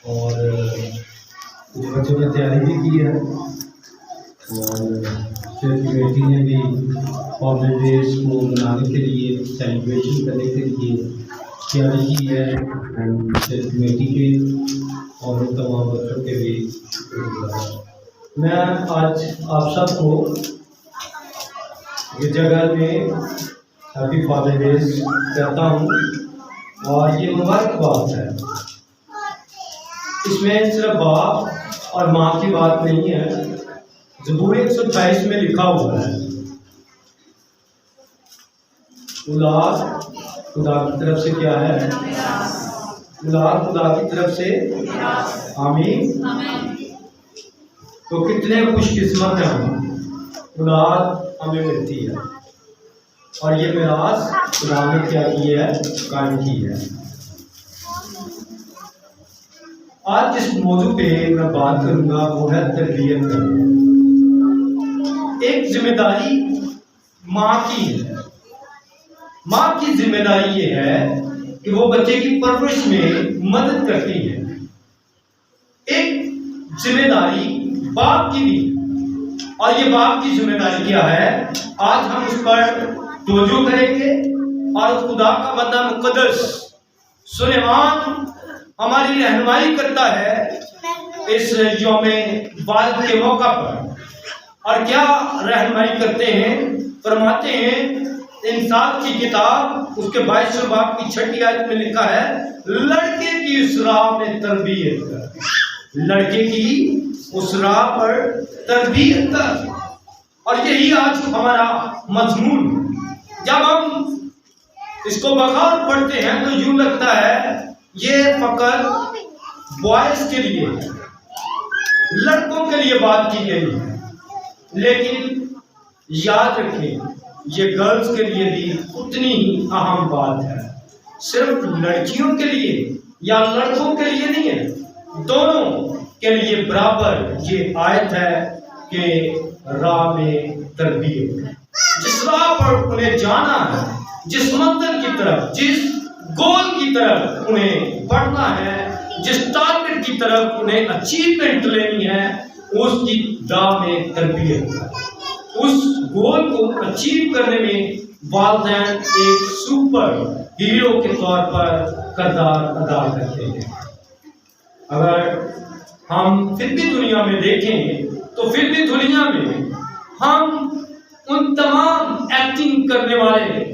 اور کچھ بچوں نے تیاری بھی کی ہے، اور پھر کمیٹی نے بھی فادر ڈیز کو منانے کے لیے، سیلیبریشن کرنے کے لیے تیاری کی ہے، اینڈ پھر کمیٹی کے اور ان تمام بچوں کے بھی شکر گزار ہوں۔ میں آج آپ سب کو جگہ میں ہیپی فادر ڈیز کہتا ہوں، اور یہ مبارکباد ہے۔ اس میں صرف باپ اور ماں کی بات نہیں ہے، زبور 128 میں لکھا ہوا ہے، اولاد خدا کی طرف سے کیا ہے؟ اولاد خدا کی طرف سے آمین۔ تو کتنے خوش قسمت ہیں ہم، اولاد ہمیں ملتی ہے، اور یہ میراث خدا نے کیا کی ہے؟ قائم کی ہے۔ آج جس موضوع پہ میں بات کروں گا وہ ہے تربیت کرنا۔ ایک ذمہ داری ماں کی ہے۔ ماں کی ذمہ داری یہ ہے کہ وہ بچے کی پرورش میں مدد کرتی ہے۔ ایک ذمہ داری باپ کی بھی، اور یہ باپ کی ذمہ داری کیا ہے؟ آج ہم اس پر توجہ کریں گے، اور خدا کا بندہ مقدس سلیمان ہماری رہنمائی کرتا ہے اس یوم والد کے موقع پر، اور کیا رہنمائی کرتے ہیں؟ فرماتے ہیں، انصاف کی کتاب اس کے 22 باب کی 6 آیت میں لکھا ہے، لڑکے کی اس راہ میں تربیت کر، لڑکے کی اس راہ پر تربیت کر۔ اور یہی آج ہمارا مضمون۔ جب ہم اس کو بغور پڑھتے ہیں تو یوں لگتا ہے یہ فقط بوائز کے لیے، لڑکوں کے لیے بات کی گئی ہے، لیکن یاد رکھیں یہ گرلز کے لیے بھی اتنی ہی اہم بات ہے۔ صرف لڑکیوں کے لیے یا لڑکوں کے لیے نہیں ہے، دونوں کے لیے برابر یہ آیت ہے کہ راہ میں تربیت، جس راہ پر انہیں جانا ہے، جس منزل کی طرف، جس گول کی طرف انہیں بڑھنا ہے، جس ٹارگٹ کی طرف انہیں اچیومنٹ لینی ہے، اس کی راہ میں تربیت، اس گول کو اچیو کرنے میں والدین ایک سپر ہیرو کے طور پر کردار ادا کرتے ہیں۔ اگر ہم پھر بھی دنیا میں دیکھیں تو پھر بھی دنیا میں ہم ان تمام ایکٹنگ کرنے والے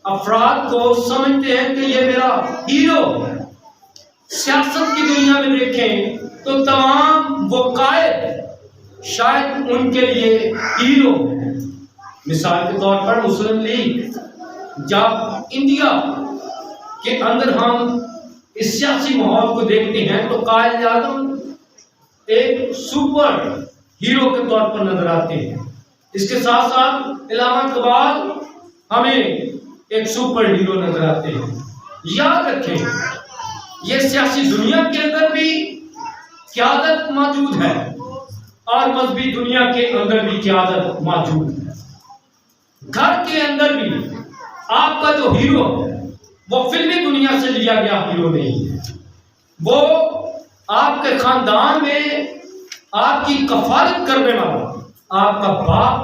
افراد کو سمجھتے ہیں کہ یہ میرا ہیرو ہے۔ سیاست کی دنیا میں دیکھیں تو تمام وہ قائد شاید ان کے لیے ہیرو ہیں۔ مثال کے طور پر مسلم لیگ، جب انڈیا کے اندر ہم اس سیاسی ماحول کو دیکھتے ہیں تو قائد اعظم ایک سپر ہیرو کے طور پر نظر آتے ہیں۔ اس کے ساتھ ساتھ علامہ اقبال ہمیں ایک سپر ہیرو نظر آتے ہیں۔ یاد رکھیں یہ سیاسی دنیا کے اندر بھی قیادت موجود ہے، اور مذہبی دنیا کے اندر بھی قیادت موجود ہے۔ گھر کے اندر بھی آپ کا جو ہیرو ہے وہ فلمی دنیا سے لیا گیا ہیرو نہیں ہے، وہ آپ کے خاندان میں آپ کی کفالت کرنے والا آپ کا باپ،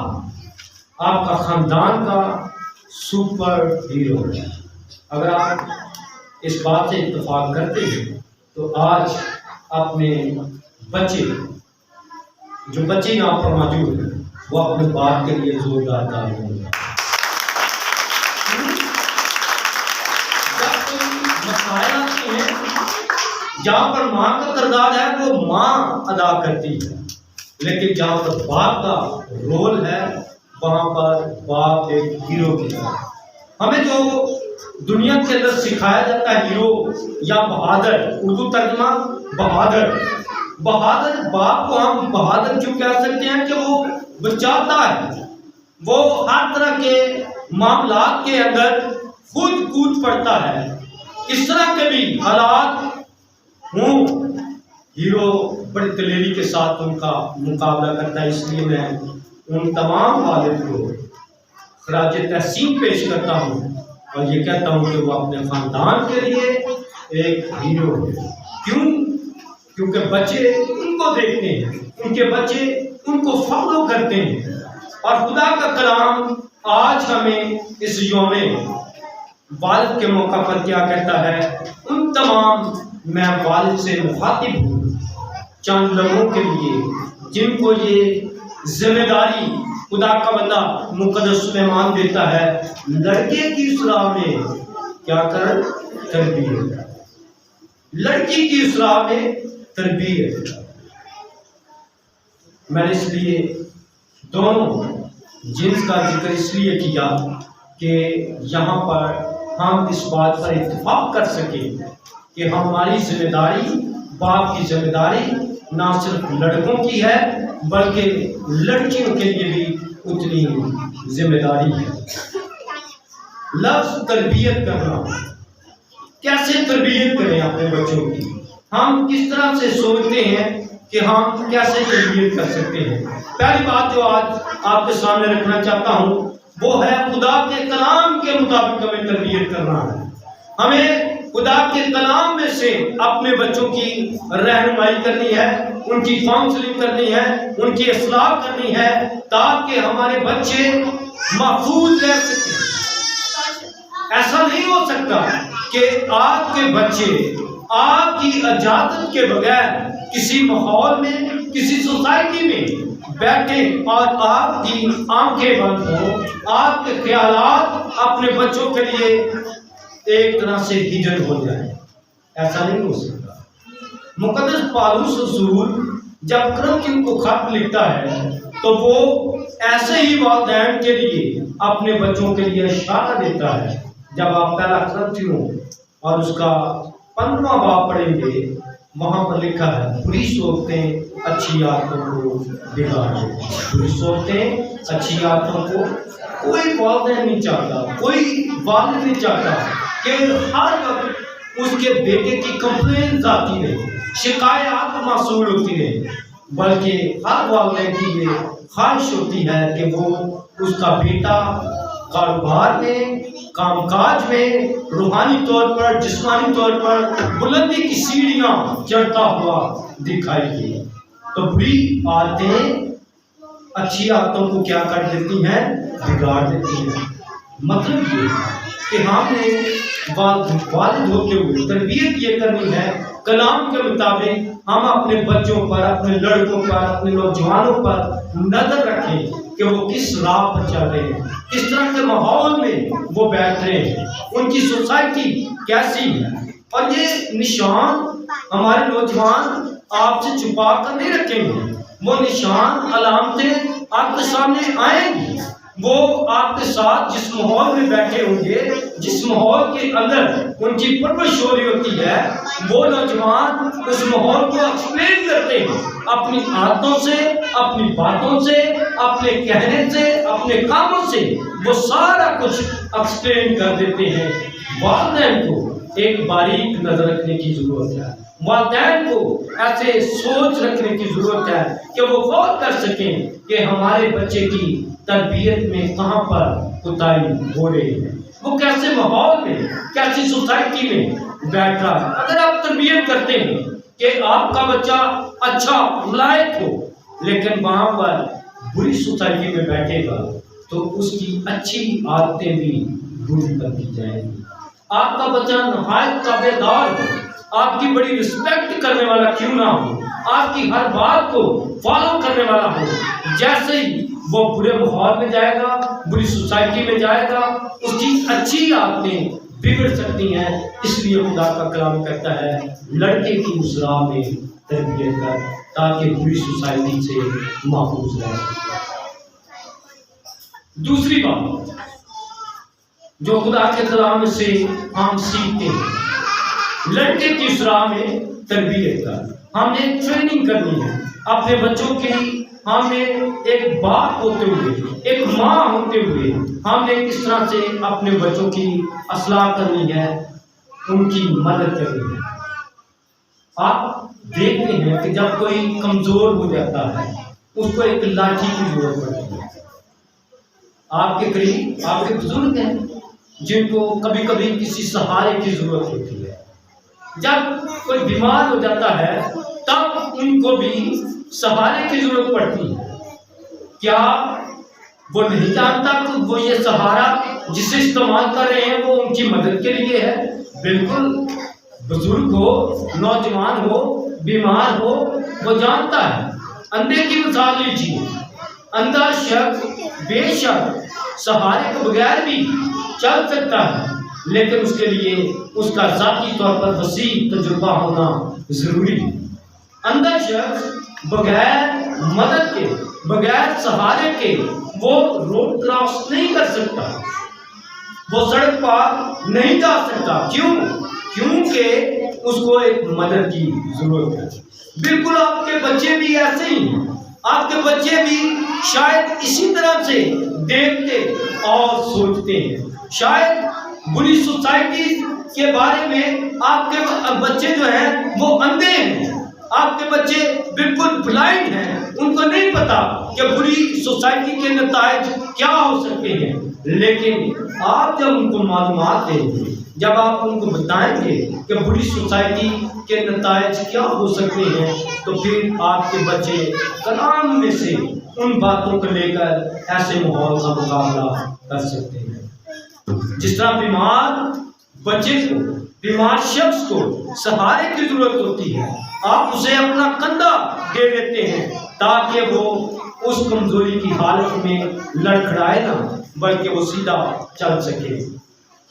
آپ کا خاندان کا سپر ہیرو ہے۔ اگر آپ اس بات سے اتفاق کرتے ہیں تو آج اپنے بچے، جو بچے یہاں پر موجود ہیں، وہ اپنے باپ کے لیے زوردار تالی ہوں گے۔ جب کوئی مسائل آتے ہیں جہاں پر ماں کا کردار ہے وہ ماں ادا کرتی ہے، لیکن جہاں پر باپ کا رول ہے وہاں پر باپ ایک ہیرو کی طرح۔ ہمیں جو دنیا کے اندر سکھایا جاتا ہے ہیرو یا بہادر، اردو ترجمہ بہادر، بہادر باپ کو ہم بہادر کیوں کہہ سکتے ہیں کہ وہ بچاتا ہے، وہ ہر طرح کے معاملات کے اندر خود کود پڑتا ہے۔ اس طرح کے بھی حالات ہوں، ہیرو بڑی دلیری کے ساتھ ان کا مقابلہ کرتا ہے۔ اس لیے میں ان تمام والد کو خراج تحسین پیش کرتا ہوں اور یہ کہتا ہوں کہ وہ اپنے خاندان کے لیے ایک ہیرو ہے۔ کیوں؟ کیونکہ بچے ان کو دیکھتے ہیں، ان کے بچے ان کو فالو کرتے ہیں۔ اور خدا کا کلام آج ہمیں اس یوم والد کے موقع پر کیا کہتا ہے؟ ان تمام، میں والد سے مخاطب ہوں چند لوگوں کے لیے جن کو یہ ذمہ داری خدا کا بندہ مقدس سلیمان دیتا ہے، لڑکے کی اصلاح میں کیا کر؟ تربیت۔ لڑکی کی اصلاح میں تربیت۔ میں نے اس لیے دونوں جنس کا ذکر اس لیے کیا کہ یہاں پر ہم اس بات پر اتفاق کر سکیں کہ ہماری ذمہ داری، باپ کی ذمہ داری نہ صرف لڑکوں کی ہے بلکہ لڑکیوں کے لیے بھی اتنی ذمہ داری ہے۔ لفظ تربیت کرنا، کیسے تربیت کریں اپنے بچوں کی؟ ہم کس طرح سے سوچتے ہیں کہ ہم کیسے تربیت کر سکتے ہیں؟ پہلی بات جو آج آپ کے سامنے رکھنا چاہتا ہوں وہ ہے خدا کے کلام کے مطابق ہمیں تربیت کرنا ہے۔ ہمیں خدا کے کلام میں سے اپنے بچوں کی رہنمائی کرنی ہے، ان کی کاؤنسلنگ کرنی ہے، ان کی اصلاح کرنی ہے تاکہ ہمارے بچے محفوظ رہ سکیں۔ ایسا نہیں ہو سکتا کہ آپ کے بچے آپ کی اجازت کے بغیر کسی ماحول میں، کسی سوسائٹی میں بیٹھے اور آپ کی آنکھیں بند ہوں، آپ کے خیالات اپنے بچوں کے لیے ایک طرح سے ہجن ہو جائیں۔ ایسا نہیں ہو سکتا۔ مقدس پالوس رسول جب کرنتھیوں کو خط لکھتا ہے تو وہ ایسے ہی والدین کے لیے اپنے بچوں کے لیے اشارہ دیتا ہے۔ جب آپ پہلا کرنتھیوں اور اس کا 15واں باب پڑھیں گے، وہاں پر لکھا ہے بری صحبتیں اچھی عادتوں کو بگاڑ دیتی ہیں۔ بری صحبتیں اچھی عادتوں کو کوئی والدین نہیں چاہتا، کوئی والد نہیں چاہتا کہ ہر وقت اس کے بیٹے کی کمپلینز آتی رہے، شکایات موصول ہوتی رہے، بلکہ ہر والدین کی یہ خواہش ہوتی ہے کہ وہ اس کا بیٹا کاروبار میں، کام کاج میں، روحانی طور پر، جسمانی طور پر بلندی کی سیڑھیاں چڑھتا ہوا دکھائی دے۔ تو بری عادتیں اچھی عادتوں کو کیا کر دیتی ہیں؟ بگاڑ دیتی ہیں۔ مطلب یہ کہ ہم نے والد ہوتے ہوئے تربیت یہ کرنی ہے کلام کے مطابق ہم اپنے بچوں پر، اپنے لڑکوں پر، اپنے نوجوانوں پر نظر رکھیں کہ وہ کس راہ پر چل رہے ہیں، کس طرح کے ماحول میں وہ بیٹھ رہے ہیں، ان کی سوسائٹی کیسی ہے۔ اور یہ نشان ہمارے نوجوان آپ سے چھپا کر نہیں رکھیں گے، وہ نشان، علامتیں آپ کے سامنے آئیں گی۔ وہ آپ کے ساتھ جس ماحول میں بیٹھے ہوں گے، جس ماحول کے اندر ان کی پرورش ہو رہی ہوتی ہے، وہ نوجوان اس ماحول کو ایکسپلین کرتے ہیں اپنی عادتوں سے، اپنی باتوں سے، اپنے کہنے سے، اپنے کاموں سے، وہ سارا کچھ ایکسپلین کر دیتے ہیں۔ والدین کو ایک باریک نظر رکھنے کی ضرورت ہے، والدین کو ایسے سوچ رکھنے کی ضرورت ہے کہ وہ غور کر سکیں کہ ہمارے بچے کی تربیت میں کہاں پر کوتاہی ہو رہی ہے، وہ کیسے ماحول میں، کیسی سوسائٹی میں بیٹھ رہا ہے۔ اگر آپ تربیت کرتے ہیں کہ آپ کا بچہ اچھا ملائک ہو، لیکن وہاں پر بری سوسائٹی میں بیٹھے گا تو اس کی اچھی عادتیں بھی بری کر دی جائیں گی۔ آپ کا بچہ نہایت تابعدار ہو، آپ کی بڑی رسپیکٹ کرنے والا کیوں نہ ہو، آپ کی ہر بات کو فالو کرنے والا ہو، جیسے ہی وہ برے ماحول میں جائے گا، بری سوسائٹی میں جائے گا، اس کی اچھی عادتیں بگڑ سکتی ہیں۔ اس لیے خدا کا کلام کہتا ہے لڑکے کی اس راہ میں تربیت کر تاکہ بری سوسائٹی سے محفوظ رہ سکے۔ دوسری بات جو خدا کے کلام سے ہم سیکھتے ہیں، لڑکے کی اس راہ میں تربیت کر، ہم نے ٹریننگ کرنی ہے اپنے بچوں کی۔ ہم نے ایک باپ ہوتے ہوئے، ایک ماں ہوتے ہوئے، ہم نے کس طرح سے اپنے بچوں کی اصلاح کرنی ہے، ان کی مدد کرنی ہے۔ آپ دیکھتے ہیں کہ جب کوئی کمزور ہو جاتا ہے اس کو ایک لاٹھی کی ضرورت پڑتی ہے۔ آپ کے قریب آپ کے بزرگ ہیں جن کو کبھی کبھی کسی سہارے کی ضرورت ہوتی ہے۔ جب کوئی بیمار ہو جاتا ہے ان کو بھی سہارے کی ضرورت پڑتی ہے۔ کیا وہ نہیں جانتا کہ وہ یہ سہارا جسے استعمال کر رہے ہیں وہ ان کی مدد کے لیے ہے؟ بالکل، بزرگ ہو، نوجوان ہو، بیمار ہو، وہ جانتا ہے۔ اندھے کی مثال لیجیے، اندھا شخص بے شک سہارے کے بغیر بھی چل سکتا ہے، لیکن اس کے لیے اس کا ذاتی طور پر وسیع تجربہ ہونا ضروری ہے۔ اندھا شخص بغیر مدد کے، بغیر سہارے کے وہ روڈ کراس نہیں کر سکتا، وہ سڑک پار نہیں جا سکتا۔ کیوں؟ کیونکہ اس کو ایک مدد کی ضرورت ہے۔ بالکل آپ کے بچے بھی ایسے ہی ہیں، آپ کے بچے بھی شاید اسی طرح سے دیکھتے اور سوچتے ہیں۔ شاید بری سوسائٹی کے بارے میں آپ کے بچے جو ہیں وہ اندھے ہیں، آپ کے بچے بالکل بلائنڈ ہیں، ان کو نہیں پتا کہ بری سوسائٹی کے نتائج کیا ہو سکتے ہیں۔ لیکن آپ جب ان کو معلومات دیں گے، جب آپ ان کو بتائیں گے کہ بری سوسائٹی کے نتائج کیا ہو سکتے ہیں، تو پھر آپ کے بچے کلام میں سے ان باتوں کو لے کر ایسے ماحول کا مقابلہ کر سکتے ہیں۔ جس طرح بیمار بچے کو، بیمار شخص کو سہارے کی ضرورت ہوتی ہے، آپ اسے اپنا کندھا دے دیتے ہیں تاکہ وہ اس کمزوری کی حالت میں لڑکھڑائے نہ، بلکہ وہ سیدھا چل سکے۔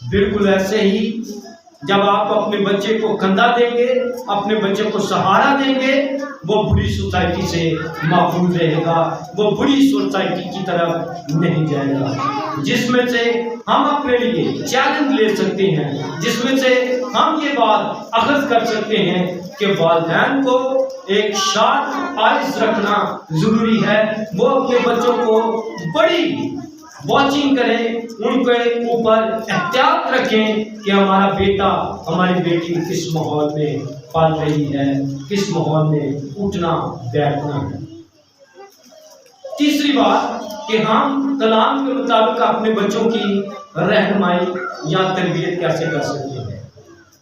بالکل ایسے ہی جب آپ اپنے بچے کو کندھا دیں گے، اپنے بچے کو سہارا دیں گے، وہ بری سوسائٹی سے محفوظ رہے گا، وہ بری سوسائٹی کی طرف نہیں جائے گا۔ جس میں سے ہم اپنے لیے چیلنج لے سکتے ہیں، جس میں سے ہم یہ بات اخذ کر سکتے ہیں کہ والدین کو ایک شارپ آئیز رکھنا ضروری ہے، وہ اپنے بچوں کو بڑی واچنگ کریں، ان کے اوپر احتیاط رکھیں کہ ہمارا بیٹا، ہماری بیٹی کس ماحول میں پل رہی ہے، کس ماحول میں اٹھنا بیٹھنا ہے۔ تیسری بات کہ ہم کلام کے مطابق اپنے بچوں کی رہنمائی یا تربیت کیسے کر سکتے ہیں۔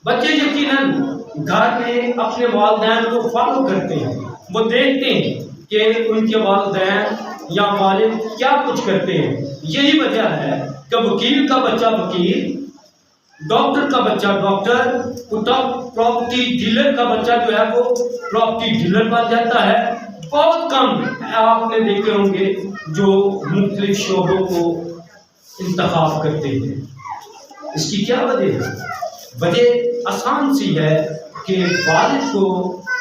بچے یقیناً گھر میں اپنے والدین کو فالو کرتے ہیں، وہ دیکھتے ہیں کہ ان کے والدین یا والد کیا کچھ کرتے ہیں۔ یہی وجہ ہے کہ وکیل کا بچہ وکیل، ڈاکٹر کا بچہ ڈاکٹر، پراپرٹی ڈیلر کا بچہ جو ہے وہ پراپرٹی ڈیلر بن جاتا ہے۔ بہت کم آپ نے دیکھے ہوں گے جو مختلف شعبوں کو انتخاب کرتے ہیں۔ اس کی کیا وجہ ہے؟ وجہ آسان سی ہے کہ والد کو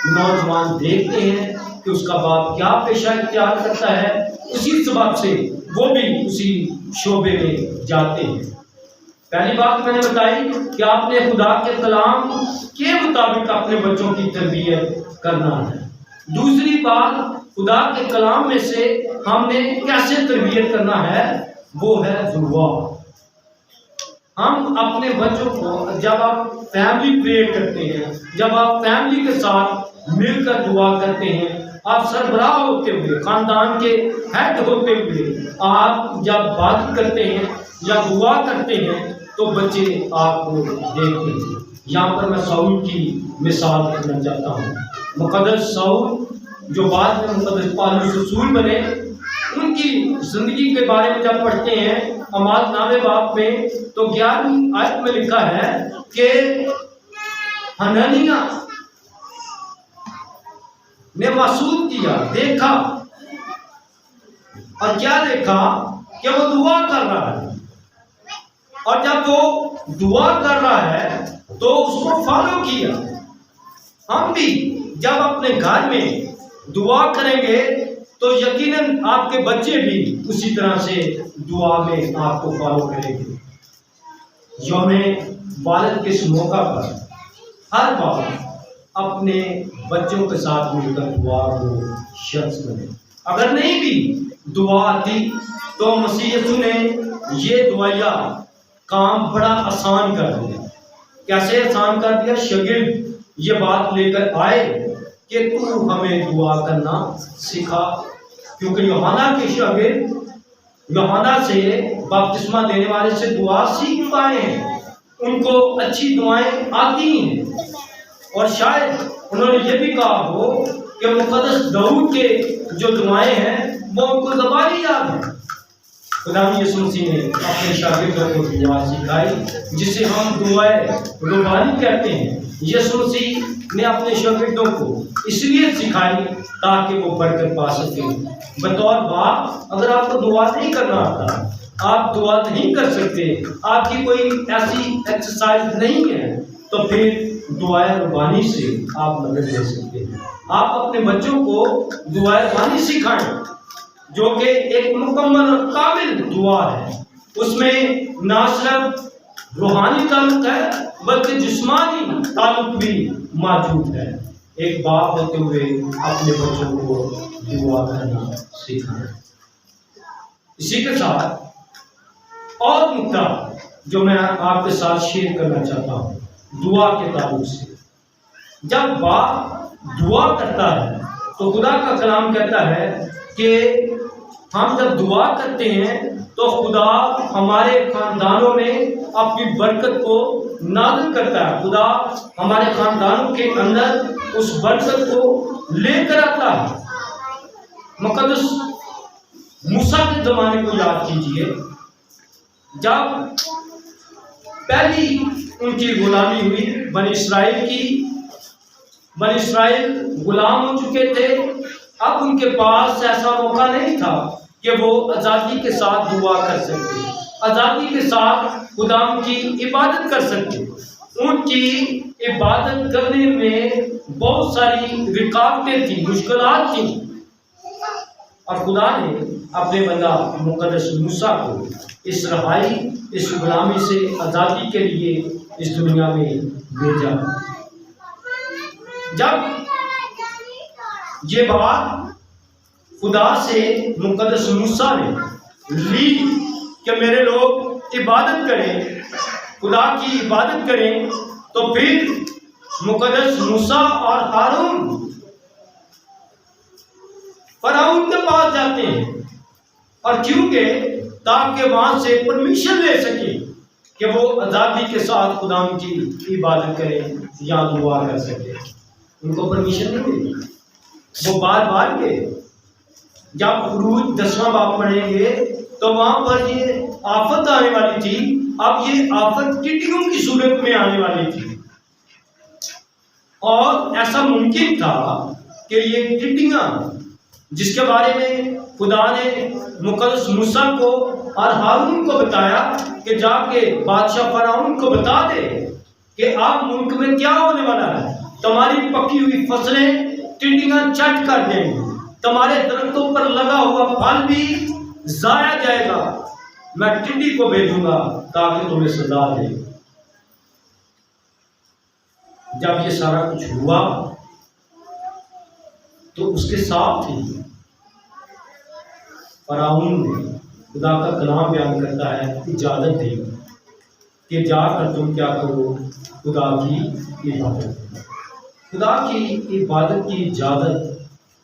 نوجوان دیکھتے ہیں کہ اس کا باپ کیا پیشہ اختیار کرتا ہے، اسی سبب سے وہ بھی اسی شعبے میں جاتے ہیں۔ پہلی بات میں نے بتائی کہ آپ نے خدا کے کلام کے مطابق اپنے بچوں کی تربیت کرنا ہے۔ دوسری بات، خدا کے کلام میں سے ہم نے کیسے تربیت کرنا ہے، وہ ہے دعا۔ ہم اپنے بچوں کو، جب آپ فیملی پریئر کرتے ہیں، جب آپ فیملی کے ساتھ مل کر دعا کرتے ہیں، آپ سربراہ ہوتے ہوئے، خاندان کے ہیڈ ہوتے ہوئے آپ جب بات کرتے ہیں یا دعا کرتے ہیں تو بچے آپ کو دیکھتے ہیں۔ یہاں پر میں ساؤل کی مثال دینا چاہتا ہوں۔ مقدس ساؤل جو بعد میں مقدس پالوس رسول بنے، ان کی زندگی کے بارے میں جب پڑھتے ہیں اعمال نامے باب میں، تو 11ویں آیت میں لکھا ہے کہ حنانیہ نے محسوس کیا، دیکھا، اور کیا دیکھا کہ وہ دعا کر رہا ہے، اور جب وہ دعا کر رہا ہے تو اس کو فالو کیا۔ ہم بھی جب اپنے گھر میں دعا کریں گے تو یقیناً آپ کے بچے بھی اسی طرح سے دعا میں آپ کو فالو کریں گے۔ یوم والد کے اس موقع پر ہر بار اپنے بچوں کے ساتھ مل کر دعا کو شخص بنے۔ اگر نہیں بھی دعا آتی تو مسیح یسوع نے یہ دعائیا کام بڑا آسان کر دیا۔ کیسے آسان کر دیا؟ شاگرد یہ بات لے کر آئے کہ تو ہمیں دعا کرنا سکھا، کیونکہ یوحنا کے شاگرد یوحنا سے بپتسمہ دینے والے سے دعا سیکھ پائے ہیں، ان کو اچھی دعائیں آتی ہیں، اور شاید انہوں نے یہ بھی کہا ہو کہ مقدس داؤد کے جو دعائیں ہیں وہ ان کو زبانی یاد ہیں۔ خدا یسوع مسیح نے اپنے شاگردوں کو دعا سکھائی جسے ہم دعائیں روحانی کہتے ہیں۔ یسوع مسیح نے اپنے شاگردوں کو اس لیے سکھائی تاکہ وہ برکت پا سکیں۔ بطور باپ اگر آپ کو دعا نہیں کرنا آتا، آپ دعا نہیں کر سکتے، آپ کی کوئی ایسی ایکسرسائز نہیں ہے، تو پھر دعائیں ربانی سے آپ مدد لے سکتے ہیں۔ آپ اپنے بچوں کو دعائیں ربانی سکھائیں جو کہ ایک مکمل اور کامل دعا ہے۔ اس میں نہ صرف روحانی تعلق ہے بلکہ جسمانی تعلق بھی موجود ہے۔ ایک باپ ہوتے ہوئے اپنے بچوں کو دعا کرنا سکھائیں۔ اسی کے ساتھ اور نکتہ جو میں آپ کے ساتھ شیئر کرنا چاہتا ہوں دعا کے تعلق سے، جب باپ دعا کرتا ہے تو خدا کا کلام کہتا ہے کہ ہم جب دعا کرتے ہیں تو خدا ہمارے خاندانوں میں اپنی برکت کو نازل کرتا ہے۔ خدا ہمارے خاندانوں کے اندر اس برکت کو لے کر آتا ہے۔ مقدس موسیٰ کے زمانے کو یاد کیجئے، جب پہلی ان کی غلامی ہوئی، بنی اسرائیل غلام ہو چکے تھے۔ اب ان کے پاس ایسا موقع نہیں تھا کہ وہ آزادی کے ساتھ دعا کر سکتے، آزادی کے ساتھ خدا کی عبادت کر سکتے۔ ان کی عبادت کرنے میں بہت ساری رکاوٹیں تھیں، مشکلات تھیں، اور خدا نے اپنے بندہ مقدس موسیٰ کو اس رہائی، اس غلامی سے آزادی کے لیے اس دنیا میں بھیجا۔ جب یہ بات خدا سے مقدس موسیٰ نے لی کہ میرے لوگ عبادت کریں، خدا کی عبادت کریں، تو پھر مقدس موسیٰ اور ہارون فرعون کے پاس جاتے ہیں، اور کیونکہ تاکہ وہاں سے پرمیشن لے سکیں کہ وہ آزادی کے ساتھ خدا کی عبادت کریں یا دعا کر سکیں۔ ان کو پرمیشن نہیں ملی، وہ بار بار گئے۔ جب خروج 10واں باب پڑھیں گے تو وہاں پر یہ آفت آنے والی تھی۔ اب یہ آفت ٹڈیوں کی صورت میں آنے والی تھی، اور ایسا ممکن تھا کہ یہ ٹڈیاں جس کے بارے میں خدا نے مقدس موسیٰ کو اور ہارون کو بتایا کہ جا کے بادشاہ فرعون کو بتا دے کہ آپ ملک میں کیا ہونے والا ہے، تمہاری پکی ہوئی فصلیں ٹڈیاں چٹ کر دیں گی، تمہارے درختوں پر لگا ہوا پھل بھی ضائع جائے گا، میں ٹڈی کو بھیجوں گا تاکہ تمہیں سزا دے۔ جب یہ سارا کچھ ہوا تو اس کے ساتھ ہی فرعون نے خدا کا کلام بیان کرتا ہے، اجازت دی کہ جا کر تم کیا کرو، خدا کی عبادت۔ خدا کی عبادت کی اجازت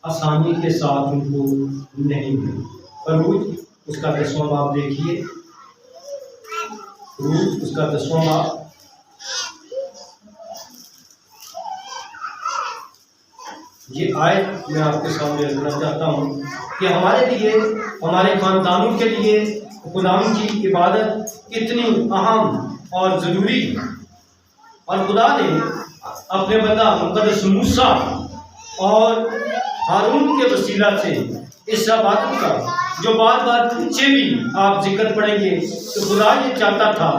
آسانی کے ساتھ ان کو نہیں ملی۔ خروج اس کا 10واں باب دیکھیے، خروج اس کا 10واں باب، یہ آیت میں آپ کے سامنے رکھنا چاہتا ہوں کہ ہمارے لیے، ہمارے خاندانوں کے لیے خدا کی عبادت کتنی اہم اور ضروری ہے۔ اور خدا نے اپنے بندہ مقدس موسیٰ اور ہارون کے وسیلہ سے اس عبادت کا جو بار بار پیچھے بھی آپ ذکر پڑھیں گے تو خدا یہ چاہتا تھا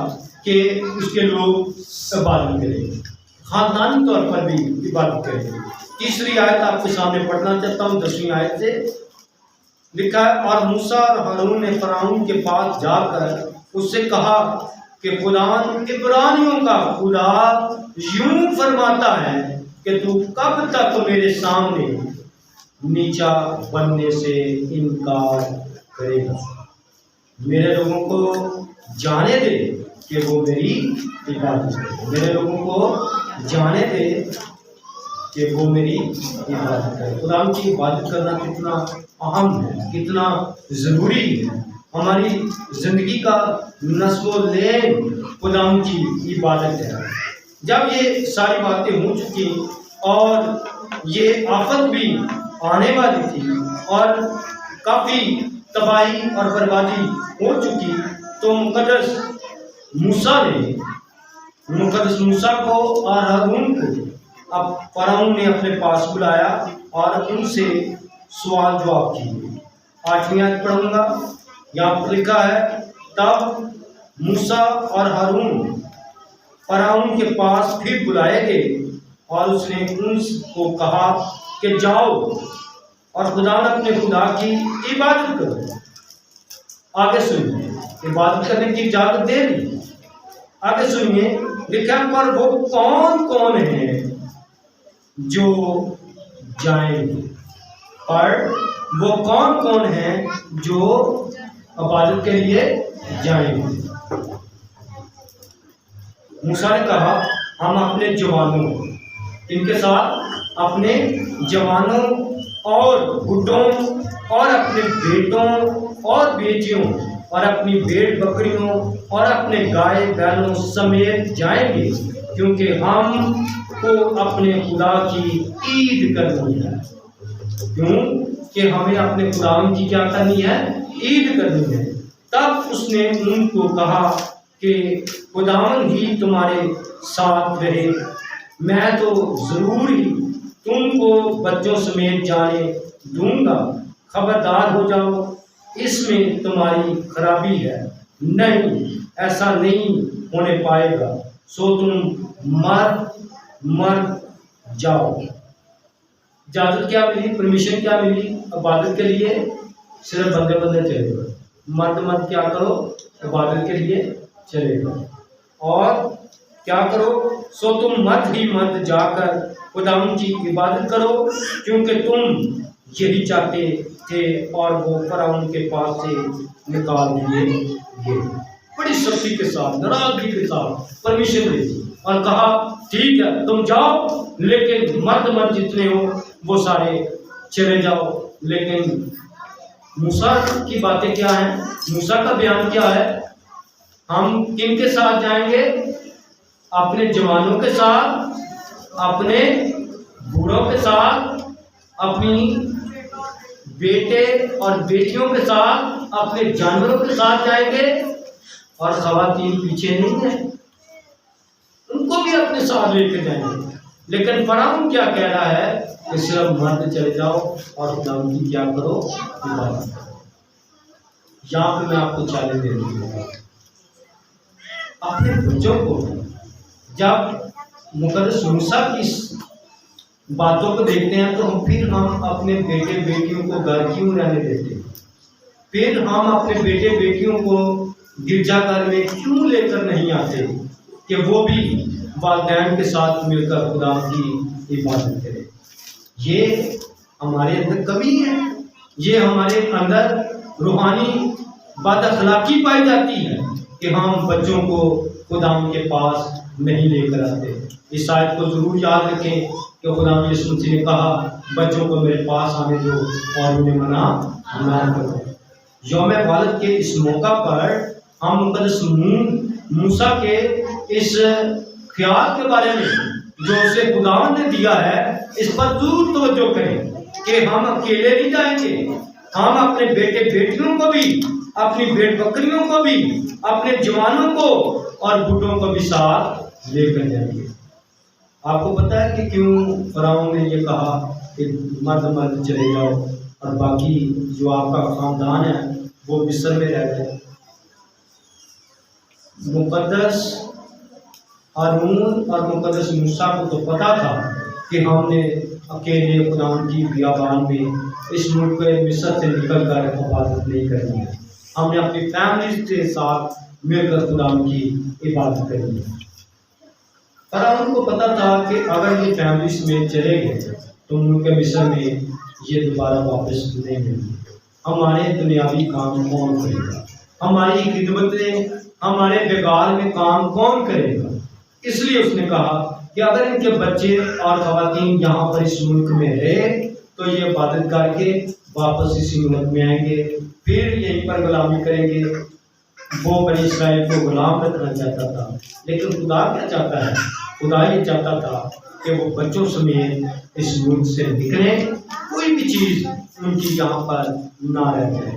کہ اس کے لوگ عبادت کریں، خاندانی طور پر بھی عبادت کریں۔ تیسری آیت آپ کے سامنے پڑھنا چاہتا ہوں، 10ویں آیت سے لکھا ہے، اور موسیٰ اور ہارون نے فرعون کے پاس جا کر اس سے کہا کہ خدا عبرانیوں کا خدا یوں فرماتا ہے کہ تو کب تک میرے سامنے نیچا بننے سے انکار کرے گا؟ میرے لوگوں کو جانے دے کہ وہ میری عبادت کرے، میرے لوگوں کو جانے دے کہ وہ میری عبادت کرے۔ خدا کی عبادت کرنا کتنا اہم ہے، کتنا ضروری ہے۔ ہماری زندگی کا نصب و لین خدا کی عبادت ہے۔ جب یہ ساری باتیں ہو چکی اور یہ آفت بھی آنے والی تھی اور کافی تباہی اور بربادی ہو چکی، تو مقدس موسیٰ کو اور ہارون کو اب فرعون نے اپنے پاس بلایا اور ان سے سوال جواب کیے۔ 8ویں آیت پڑھوں گا، یہاں پر لکھا ہے، تب موسیٰ اور ہارون فرعون کے پاس پھر بلائے گئے اور اس نے ان کو کہا کہ جاؤ اور خدا اپنے خدا کی عبادت کرو۔ آگے سنیے، عبادت کرنے کی اجازت دے دی۔ آگے سنیے، لکھا پر وہ کون کون ہیں جو جائیں گے، پر وہ کون کون ہیں جو عبادت کے لیے جائیں گے۔ موسیٰ نے کہا، ہم اپنے جوانوں، ان کے ساتھ اپنے جوانوں اور بڈھوں اور اپنے بیٹوں اور بیٹیوں اور اپنی بھیڑ بکریوں اور اپنے گائے بیلوں سمیت جائیں گے، کیونکہ ہم کو اپنے خدا کی عید کرنی ہے۔ کیوں کہ ہمیں اپنے خدا کی کیا کرنی ہے؟ عید کرنی ہے۔ تب اس نے ان کو کہا کہ خداوند ہی تمہارے ساتھ رہے، میں تو ضرور ہی تم کو بچوں سمیت جانے دوں گا، خبردار ہو جاؤ، اس میں تمہاری خرابی ہے، نہیں ایسا نہیں ہونے پائے گا، سو تم مر جاؤ۔ اجازت کیا ملی؟ پرمیشن کیا ملی عبادت کے لیے؟ صرف بندے چلے گا، مرد کیا کرو؟ عبادت کے لیے چلے گا۔ اور کیا کرو؟ سو تم مرد جا کر خداوند کی عبادت کرو، کیونکہ تم یہی چاہتے تھے، اور وہ فرعون کے پاس سے نکال دیے گئے۔ بڑی سختی کے ساتھ، ناراضگی کے ساتھ پرمیشن دے دی اور کہا ٹھیک ہے تم جاؤ، لیکن مرد جتنے ہو وہ سارے چلے جاؤ۔ لیکن موسیٰ کی باتیں کیا ہیں؟ موسیٰ کا بیان کیا ہے؟ ہم کن کے ساتھ جائیں گے؟ اپنے جوانوں کے ساتھ، اپنے بوڑھوں کے ساتھ، اپنی بیٹے اور بیٹیوں کے ساتھ، اپنے جانوروں کے ساتھ جائیں گے، اور خواتین پیچھے نہیں ہیں، ان کو بھی اپنے ساتھ لے کے جائیں گے۔ لیکن فرعون کیا کہہ رہا ہے کہ صرف مرد چلے جاؤ اور خدا کی کیا کرو؟ عبادت کرو۔ یہاں پہ میں آپ کو چیلنج دے دوں گا، اپنے بچوں کو جب مقدس موسیٰ کی باتوں کو دیکھتے ہیں تو پھر ہم اپنے بیٹے بیٹیوں کو گھر کیوں رہنے دیتے ہیں؟ پھر ہم اپنے بیٹے بیٹیوں کو گرجا گھر میں کیوں لے کر نہیں آتے کہ وہ بھی والدین کے ساتھ مل کر خدا کی عبادت کرے؟ یہ ہمارے اندر کمی ہے، یہ ہمارے اندر روحانی بد اخلاقی پائی جاتی ہے کہ ہم بچوں کو خدا کے پاس نہیں لے کر آتے۔ اس آیت کو ضرور یاد رکھیں کہ خدا یسوع مسیح نے کہا بچوں کو میرے پاس آنے دو اور انہیں منع نہ کرو۔ یوم والد کے اس موقع پر ہم مقدس موسیٰ کے اس خیال کے بارے میں جو اسے خداوند نے دیا ہے اس پر ضرور توجہ کریں کہ ہم اکیلے نہیں جائیں گے، ہم اپنے بیٹے بیٹیوں کو بھی، اپنی بھیڑ بکریوں کو بھی، اپنے جوانوں کو اور بوڑھوں کو بھی ساتھ لے کر جائیں گے۔ آپ کو پتہ ہے کہ کیوں فرعون نے یہ کہا کہ مرد چلے جاؤ اور باقی جو آپ کا خاندان ہے وہ مصر میں رہ گئے؟ مقدس ہارون اور مقدس موسیٰ کو تو پتا تھا کہ ہم نے اکیلے خداوند کی بیابان میں اس ملک مصر سے نکل کر عبادت نہیں کرنی ہے، ہم نے اپنی فیملی کے ساتھ مل کر خداوند کی عبادت کرنی ہے۔ فرعون کو پتا تھا کہ اگر یہ فیملیز میں چلے گئے تو ملک مصر میں یہ دوبارہ واپس نہیں ملیں گے، ہمارے دنیاوی کام کون کرے گا؟ ہماری خدمتیں، ہمارے بغال میں کام کون کرے گا؟ اس لیے اس نے کہا کہ اگر ان کے بچے اور خواتین یہاں پر اس ملک میں رہے تو یہ عبادت کر کے واپس اسی ملک میں آئیں گے، پھر یہیں پر غلامی کریں گے۔ وہ بنی اسرائیل کو غلام رکھنا چاہتا تھا، لیکن خدا کیا چاہتا ہے؟ خدا یہ چاہتا تھا کہ وہ بچوں سمیت اس ملک سے نکلیں، کوئی بھی چیز ان کی یہاں پر نہ رہ جائے۔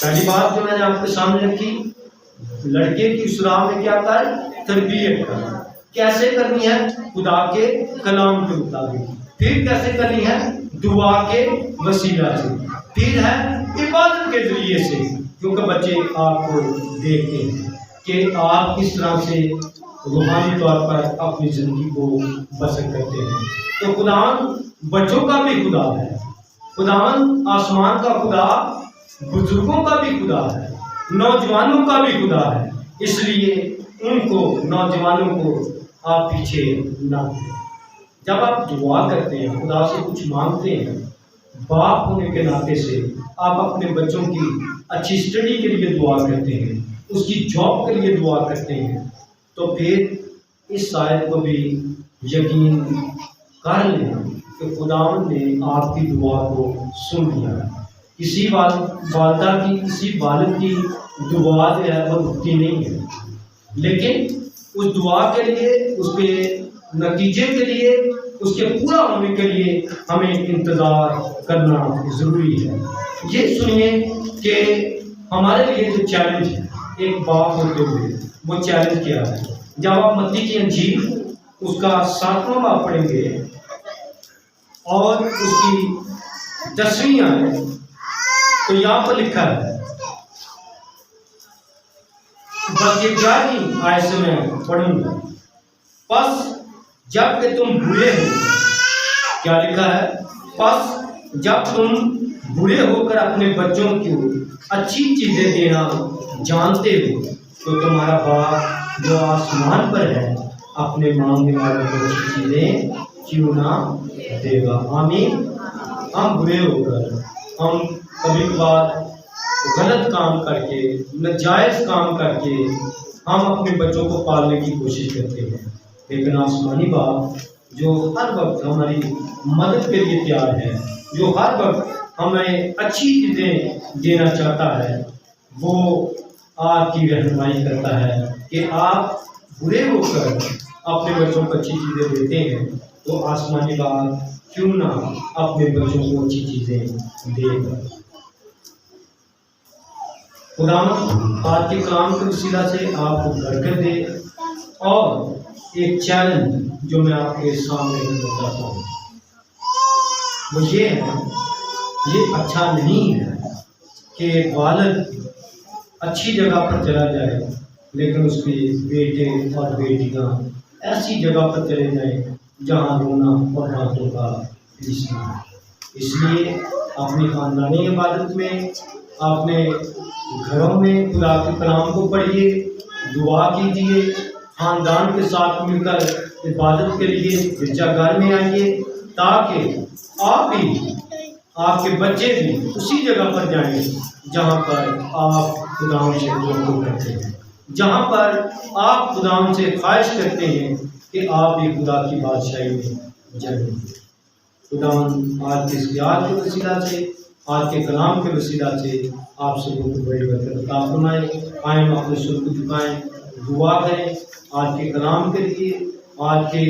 پہلی بات جو میں نے آپ کے سامنے رکھی، لڑکے کی اس راہ میں کیا کر، تربیت کر، کیسے کرنی ہے، خدا کے کلام کے مطابق، پھر کیسے کرنی ہے، دعا کے وسیلہ سے، پھر ہے عبادت کے ذریعے سے، کیونکہ بچے آپ کو دیکھتے ہیں کہ آپ کس طرح سے روحانی طور پر اپنی زندگی کو بسر کرتے ہیں۔ تو خداوند بچوں کا بھی خدا ہے، خداوند آسمان کا خدا بزرگوں کا بھی خدا ہے، نوجوانوں کا بھی خدا ہے، اس لیے ان کو، نوجوانوں کو آپ پیچھے نہ کریں۔ جب آپ دعا کرتے ہیں، خدا سے کچھ مانگتے ہیں، باپ ہونے کے ناطے سے آپ اپنے بچوں کی اچھی اسٹڈی کے لیے دعا کرتے ہیں، اس کی جاب کے لیے دعا کرتے ہیں، تو پھر اس آیت کو بھی یقین کر لیں کہ خداوند نے آپ کی دعا کو سن لیا۔ کسی والدہ کی، کسی والد کی دعا جو ہے وہ رکتی نہیں ہے، لیکن اس دعا کے لیے، اس کے نتیجے کے لیے، اس کے پورا ہونے کے لیے ہمیں انتظار کرنا ضروری ہے۔ یہ سنیے کہ ہمارے لیے جو چیلنج ہے ایک باپ ہوتے ہوئے، وہ چیلنج کیا ہے۔ جب آپ متی کی انجیل اس کا 7واں باب پڑھیں گے اور اس کی 10ویں آیت، تو یہاں پر لکھا ہے، بلکہ 11ویں آیت سے میں پڑھوں گا، پس جب کہ تم بوڑھے ہو، کیا لکھا ہے، پس جب تم بوڑھے ہو کر اپنے بچوں کو اچھی چیزیں دینا جانتے ہو، تو تمہارا باپ جو آسمان پر ہے اپنے مانگنے والوں کو اچھی چیزیں کیوں نہ دے گا۔ آمین۔ ہم بوڑھے ہو کر، ہم کبھی کبھار غلط کام کر کے، ناجائز کام کر کے ہم اپنے بچوں کو پالنے کی کوشش کرتے ہیں، لیکن آسمانی باپ جو ہر وقت ہماری مدد کے لیے تیار ہے، جو ہر وقت ہمیں اچھی چیزیں دینا چاہتا ہے، وہ آپ کی رہنمائی کرتا ہے کہ آپ برے ہو کر اپنے بچوں کو اچھی چیزیں دیتے ہیں، تو آسمانی باپ کیوں نہ اپنے بچوں کو اچھی چیزیں دے گا۔ خداوند آج کے کلام کے وسیلہ سے آپ کو برکت دے، اور ایک چیلنج جو میں آپ کے سامنے رکھنا چاہتا ہوں وہ یہ ہے، یہ اچھا نہیں ہے کہ والد اچھی جگہ پر چلا جائے لیکن اس کے بیٹے اور بیٹیاں ایسی جگہ پر چلے جائیں جہاں رونا اور باتوں کا رشتہ ہے۔ اس لیے اپنی خاندانی عبادت میں، اپنے گھروں میں خدا کے کلام کو پڑھیے، دعا کیجیے، خاندان کے ساتھ مل کر عبادت کے لیے گرجا گھر میں آئیے، تاکہ آپ بھی، آپ کے بچے بھی اسی جگہ پر جائیں جہاں پر آپ خداوند سے توقع کرتے ہیں، جہاں پر آپ خداوند سے خواہش کرتے ہیں کہ آپ بھی خدا کی بادشاہی میں جائیں۔ خداوند آج کے اس یاد کے وسیلہ سے، آج کے کلام کے وسیلہ سے آپ سے بہت بڑی برکت عطا فرمائے۔ آئیں ہم اپنے سر کو جھکائیں، دعا کریں آج کے کلام کے لیے، آج کے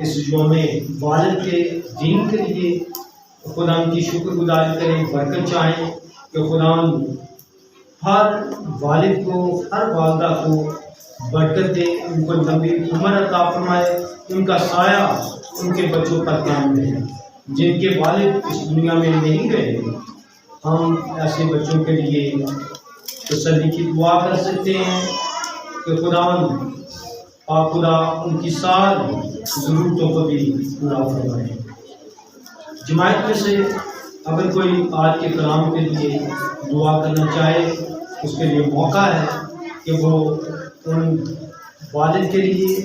اس یوم والد کے دین کے لیے خداوند کی شکر گزاری کریں، برکت چاہیں کہ خداوند ہر والد کو، ہر والدہ کو برکت دے، ان کو لمبی عمر عطا فرمائے، ان کا سایہ ان کے بچوں پر قائم رہے۔ جن کے والد اس دنیا میں نہیں گئے، ہم ایسے بچوں کے لیے تسلی کی دعا کر سکتے ہیں کہ خداوند آپ خدا ان کی ساری ضرورتوں کو بھی پورا فرمائے۔ جماعت میں سے اگر کوئی آج کے کلام کے لیے دعا کرنا چاہے، اس کے لیے موقع ہے کہ وہ ان والد کے لیے،